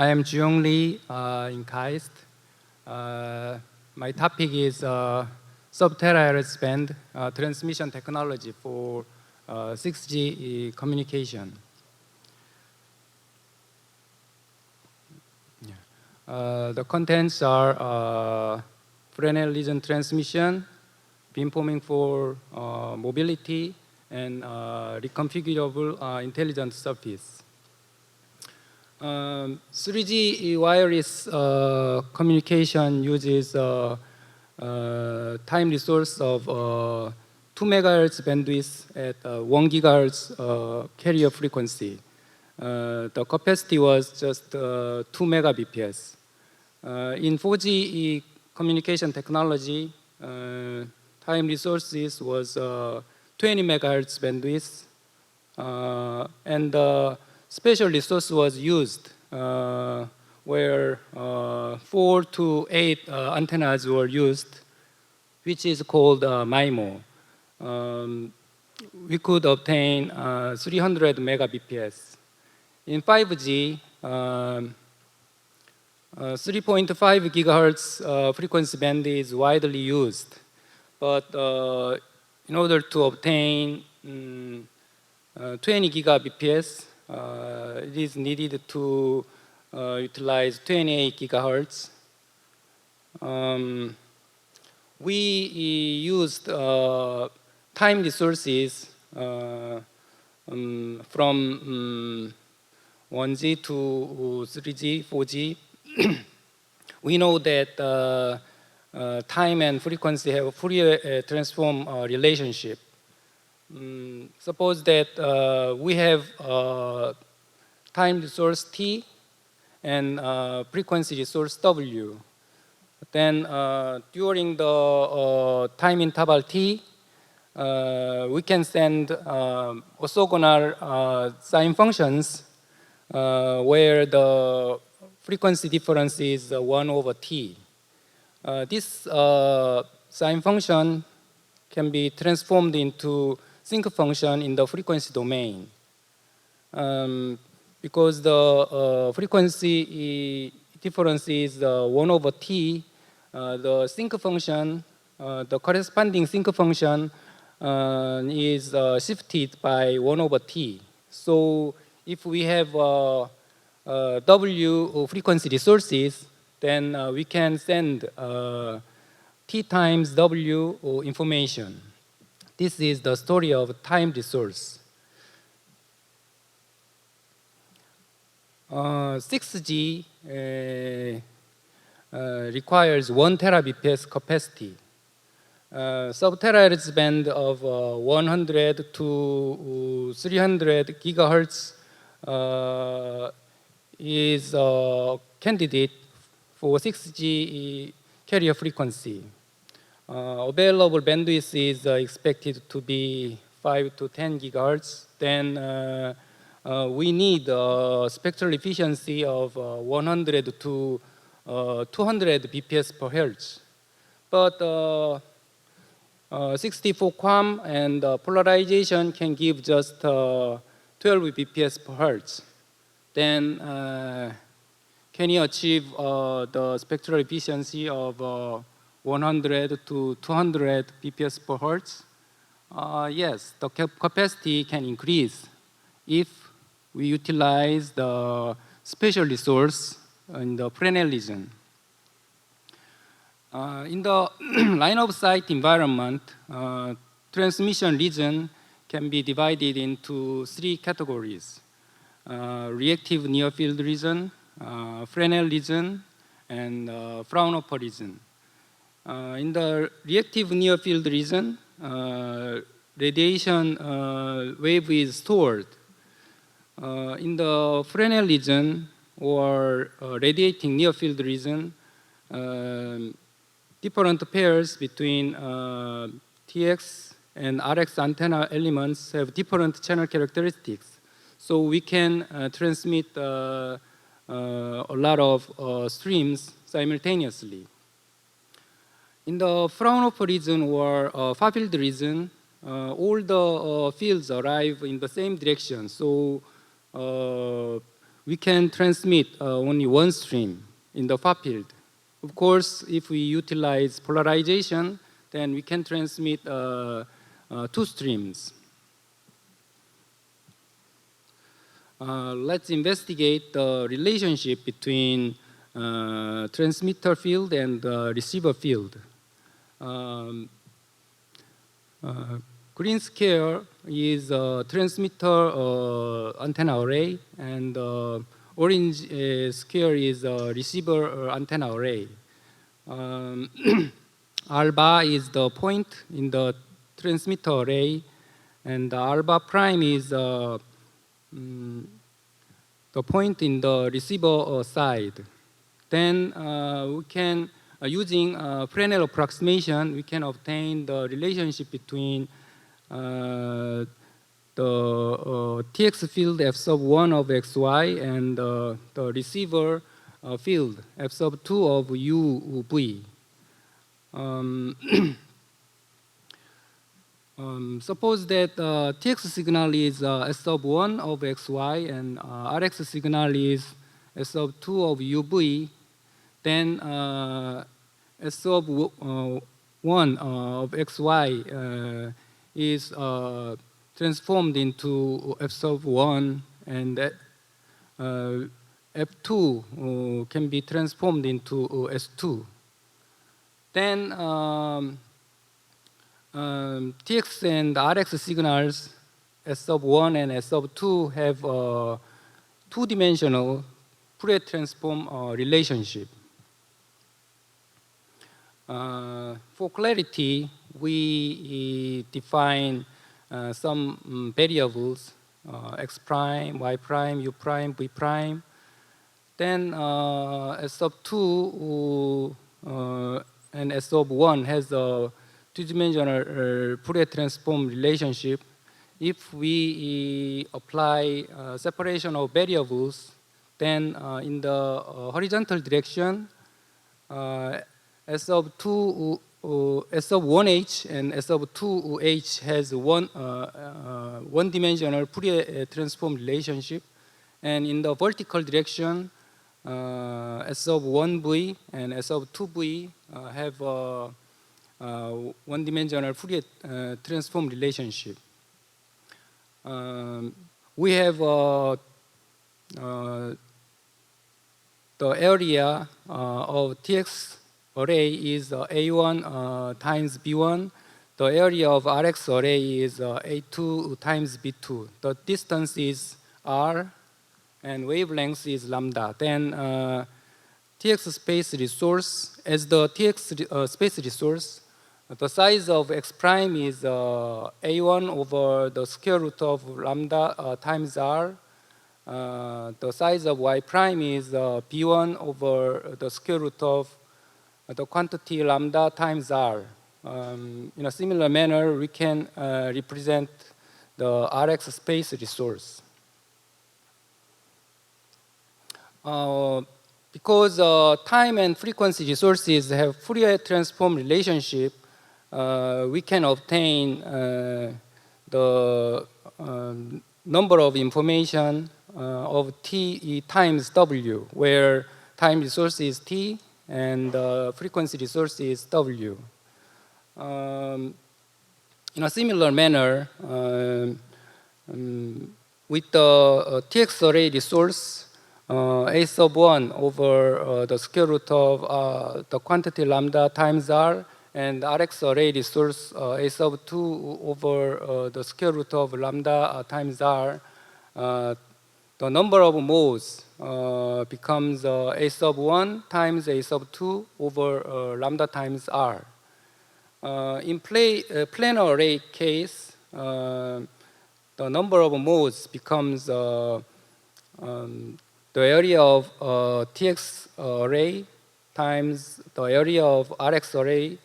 I am JuYong in KAIST. My topic is Sub-THz band transmission technology for 6G communication. The contents are Fresnel region transmission, beamforming for mobility, and reconfigurable intelligent surface. 3G wireless communication uses time resource of 2 MHz bandwidth at 1 GHz carrier frequency. The capacity was just 2 Mbps. In 4G communication technology, time resources was 20 MHz bandwidth, and the special resource was used where 4 to 8 antennas were used, which is called MIMO. We could obtain 300 Mbps. In 5G, 3.5 GHz frequency band is widely used, but in order to obtain 20 Gbps, it is needed to utilize 28 GHz. We used time resources from 1G to 3G, 4G. We know that time and frequency have a Fourier transform relationship. Suppose that we have time resource T and frequency resource W. Then during the time interval T, we can send orthogonal sine functions where the frequency difference is 1 over T. This sine function can be transformed into sinc function in the frequency domain. Because the frequency difference is 1 over T, the sinc function, the corresponding sinc function is shifted by 1 over T. So if we have W frequency resources, then we can send T times W information. This is the story of time resource. 6G requires 1 Tbps capacity. Sub-THz band of 100 to 300 gigahertz is a candidate for 6G carrier frequency. Available bandwidth is expected to be 5 to 10 gigahertz. Then we need spectral efficiency of 100 to 200 bps per hertz. But 64 QAM and polarization can give just 12 bps per hertz. Then can you achieve the spectral efficiency of 100 to 200 bps per hertz? Yes, the capacity can increase if we utilize the special resource in the Fresnel region. In the line of sight environment, transmission region can be divided into 3 categories: reactive near field region, Fresnel region, and Fraunhofer region. In the reactive near field region, radiation wave is stored. In the Fresnel region or radiating near field region, different pairs between TX and RX antenna elements have different channel characteristics. So we can transmit a lot of streams simultaneously. In the Fraunhofer region or far-field region, all the fields arrive in the same direction. So we can transmit only one stream in the far field. Of course, if we utilize polarization, then we can transmit two streams. Let's investigate the relationship between transmitter field and receiver field. Green square is a transmitter antenna array, and orange square is a receiver antenna array. Alpha is the point in the transmitter array, and alpha prime is the point in the receiver side. Then we can, using Fresnel approximation, we can obtain the relationship between the TX field f sub 1 of xy and the receiver field f sub 2 of uv. Suppose that TX signal is S sub 1 of xy and RX signal is S sub 2 of uv, then S sub 1 of xy is transformed into F sub 1, and F2 can be transformed into S2. Then TX and RX signals S sub 1 and S sub 2 have a two-dimensional Fourier transform relationship. For clarity, we define some variables, x prime, y prime, u prime, v prime. Then S sub 2 and S sub 1 has a two-dimensional Fourier transform relationship. If we apply separation of variables, then in the horizontal direction, S sub 2, S sub 1h and S sub 2h has one-dimensional Fourier transform relationship, and in the vertical direction, S sub 1v and S sub 2v have one-dimensional Fourier transform relationship. We have the area of TX array is A1 times B1. The area of RX array is A2 times B2. The distance is R, and wavelength is lambda. Then TX space resource, as the TX space resource, the size of X prime is A1 over the square root of lambda times R. The size of Y prime is B1 over the square root of the quantity lambda times R. In a similar manner, we can represent the RX space resource. Because time and frequency resources have Fourier transform relationship, we can obtain the number of information of T times W, where time resource is T and frequency resource is W. In a similar manner, with the TX array resource, A sub 1 over the square root of the quantity lambda times R, and RX array resource A sub 2 over the square root of lambda times R, the number of modes becomes A sub 1 times A sub 2 over lambda times R. In planar array case, the number of modes becomes the area of TX array times the area of RX array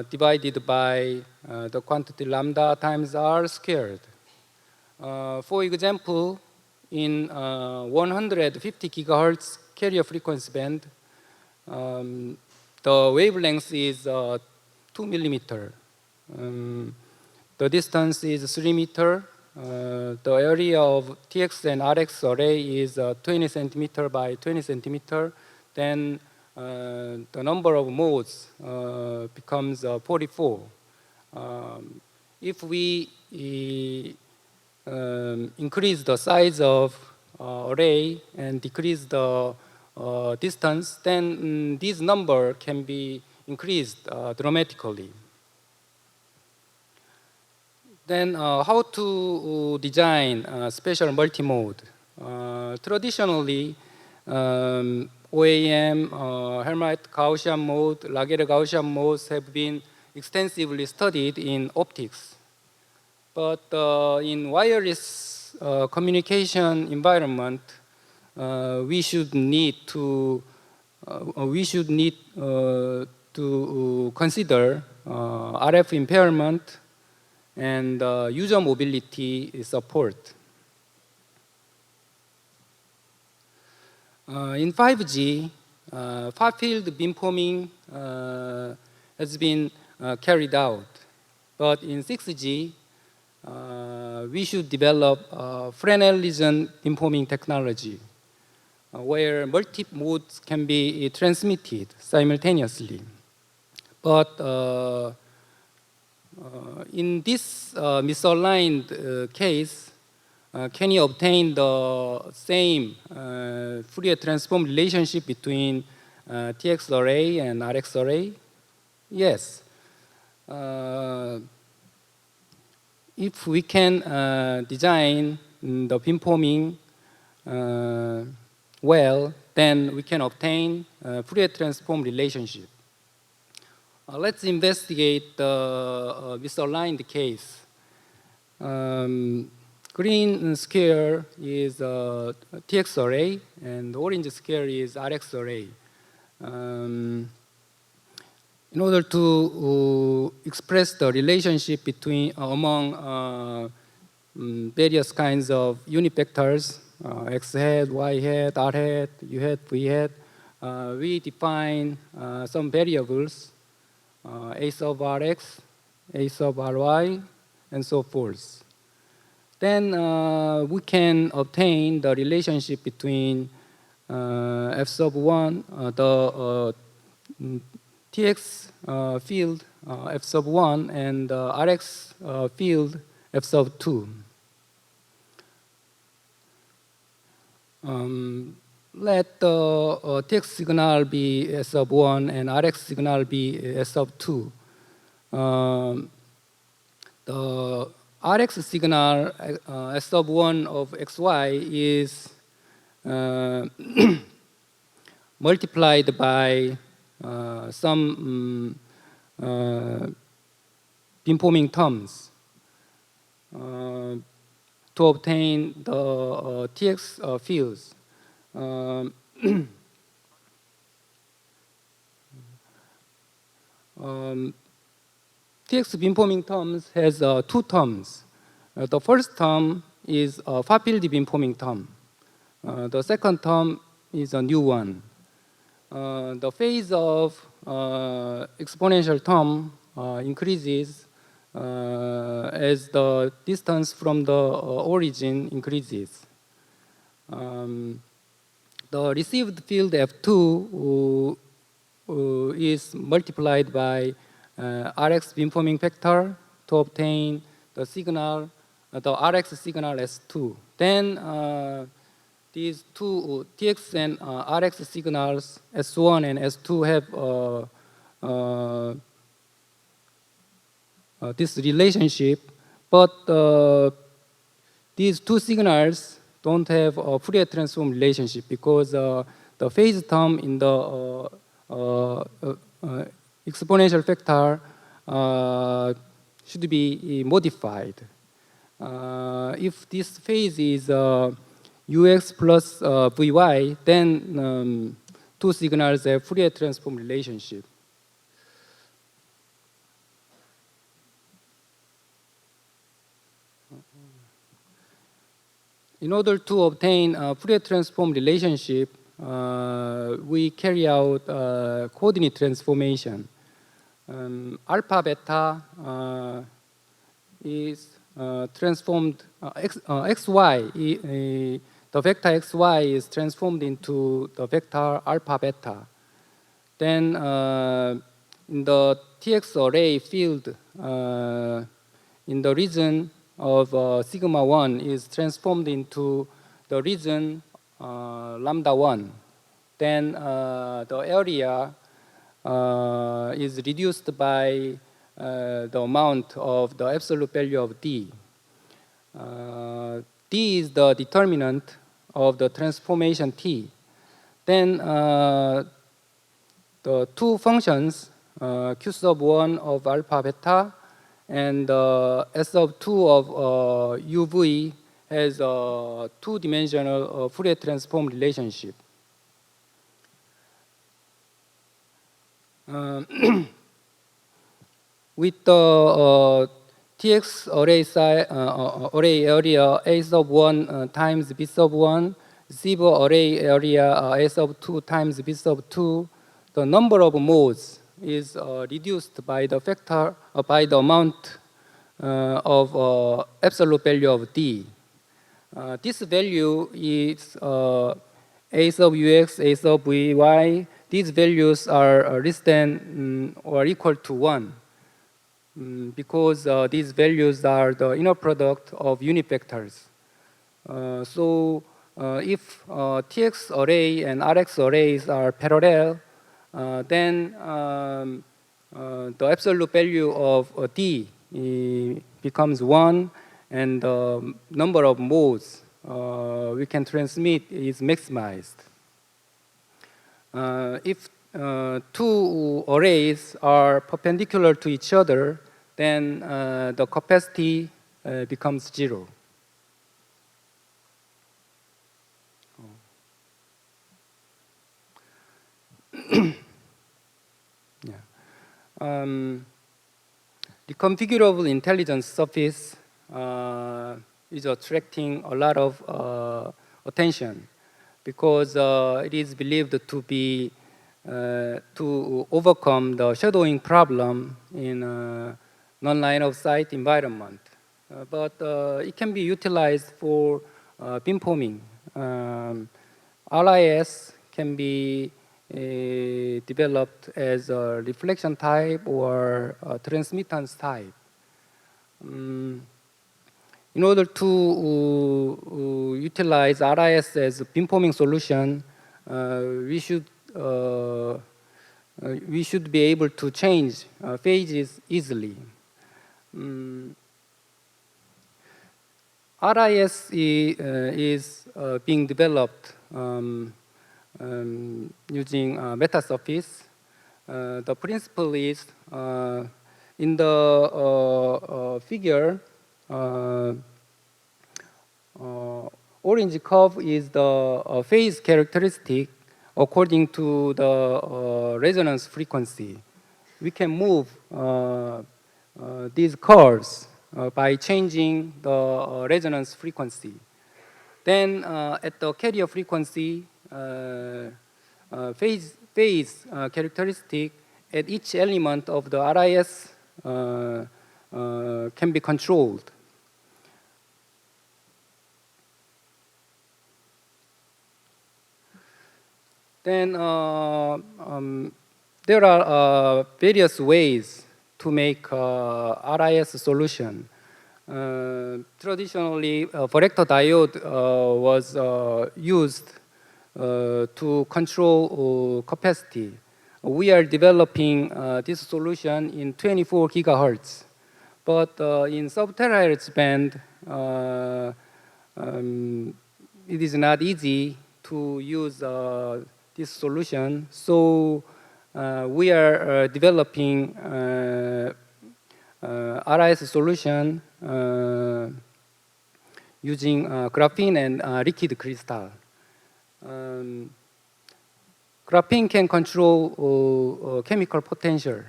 divided by the quantity lambda times R squared. For example, in 150 gigahertz carrier frequency band, the wavelength is 2 millimeter. The distance is 3 meter. the area of TX and RX array is 20 centimeter by 20 centimeter, then the number of modes becomes 44. If we increase the size of array and decrease the distance, then this number can be increased dramatically. Then how to design special multimode? Traditionally, OAM, Hermite Gaussian mode, Laguerre Gaussian modes have been extensively studied in optics. But in wireless communication environment, we should need to consider RF impairment and user mobility support. In 5G, far-field beamforming has been carried out. But in 6G, we should develop Fresnel region beamforming technology, where multi-modes can be transmitted simultaneously. But in this misaligned case, can you obtain the same Fourier transform relationship between TX array and RX array? Yes. If we can design the beamforming well, then we can obtain Fourier transform relationship. Let's investigate the misaligned case. Green square is TX array, and orange square is RX array. In order to express the relationship between among various kinds of unit vectors, x hat, y hat, r hat, u hat, v hat, we define some variables, a sub rx, a sub ry, and so forth. Then we can obtain the relationship between f sub 1, the TX field f sub 1 and RX field f sub 2. Let the TX signal be S sub 1 and RX signal be S sub 2. The RX signal S sub 1 of XY is multiplied by some beamforming terms to obtain the TX fields. TX beamforming terms has two terms. The first term is a far-field beamforming term. The second term is a new one. The phase of exponential term increases as the distance from the origin increases. The received field F2 is multiplied by RX beamforming factor to obtain the signal, the RX signal S2. Then these two TX and RX signals S1 and S2 have this relationship, but these two signals don't have a Fourier transform relationship because the phase term in the exponential factor should be modified. If this phase is ux plus vy, then two signals have Fourier transform relationship. In order to obtain a Fourier transform relationship, we carry out coordinate transformation. Alpha beta is transformed xy. The vector xy is transformed into the vector alpha beta. Then in the TX array field, in the region of sigma 1 is transformed into the region lambda 1. Then the area is reduced by the amount of the absolute value of D. D is the determinant of the transformation T. Then the two functions, Q sub 1 of alpha beta and S sub 2 of UV has a two-dimensional Fourier transform relationship. With the TX array size, array area A sub 1 times B sub 1, SIB array area A sub 2 times B sub 2, the number of modes is reduced by the factor, by the amount of absolute value of D. This value is A sub UX, A sub VY. These values are less than or equal to 1 because these values are the inner product of unit vectors. So if TX array and RX arrays are parallel, then the absolute value of D becomes 1, and the number of modes we can transmit is maximized. If two arrays are perpendicular to each other, then the capacity becomes 0. The configurable intelligence surface is attracting a lot of attention because it is believed to be to overcome the shadowing problem in non-line of sight environment. But it can be utilized for beamforming. RIS can be developed as a reflection type or a transmittance type. In order to utilize RIS as a beamforming solution, we should be able to change phases easily. RIS is being developed using meta surface. The principle is in the figure, orange curve is the phase characteristic according to the resonance frequency. We can move these curves by changing the resonance frequency. Then at the carrier frequency, phase characteristic at each element of the RIS can be controlled. Then there are various ways to make RIS solution. Traditionally, Varactor diode was used to control capacity. We are developing this solution in 24 gigahertz. But in sub-terahertz band, it is not easy to use this solution. So we are developing RIS solution using graphene and liquid crystal. Graphene can control chemical potential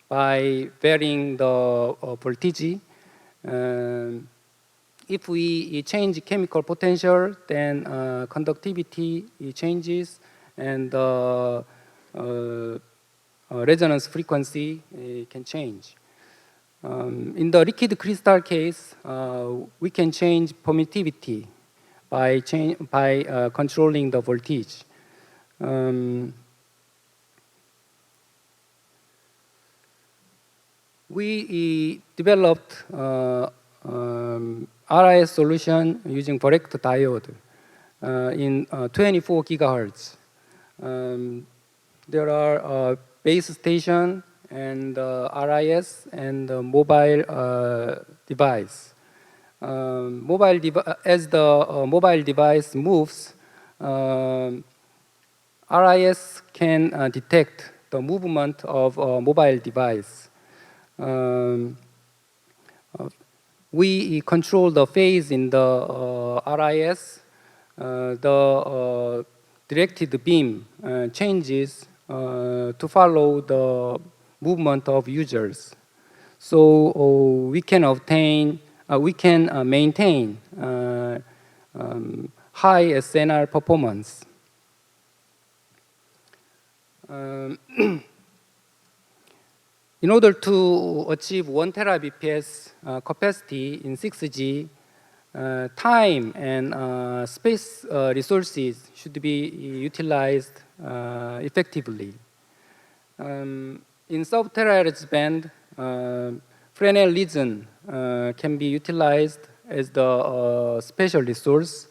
by varying the voltage. If we change chemical potential, then conductivity changes and resonance frequency can change. In the liquid crystal case, we can change permittivity by controlling the voltage. We developed RIS solution using correct diode in 24 gigahertz. There are base station and RIS and mobile device. As the mobile device moves, RIS can detect the movement of a mobile device. We control the phase in the RIS. The directed beam changes to follow the movement of users. So we can maintain high SNR performance. In order to achieve 1 Tbps capacity in 6G, time and space resources should be utilized effectively. In Sub-THz band, Fresnel region can be utilized as the special resource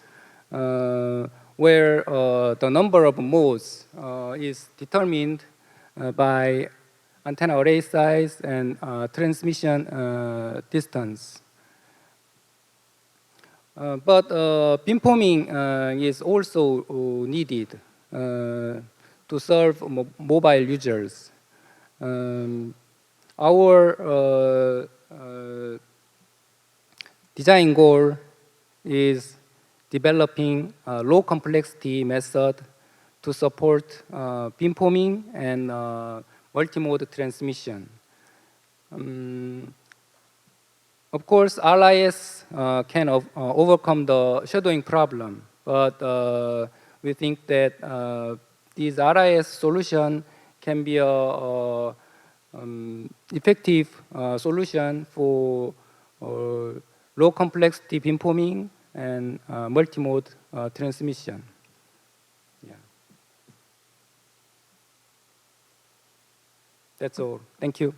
where the number of modes is determined by antenna array size and transmission distance. But beamforming is also needed to serve mobile users. Our design goal is developing a low complexity method to support beamforming and multimode transmission. Of course, RIS can overcome the shadowing problem, but we think that this RIS solution can be a effective solution for low complexity beamforming and multimode transmission. Yeah. That's all. Thank you.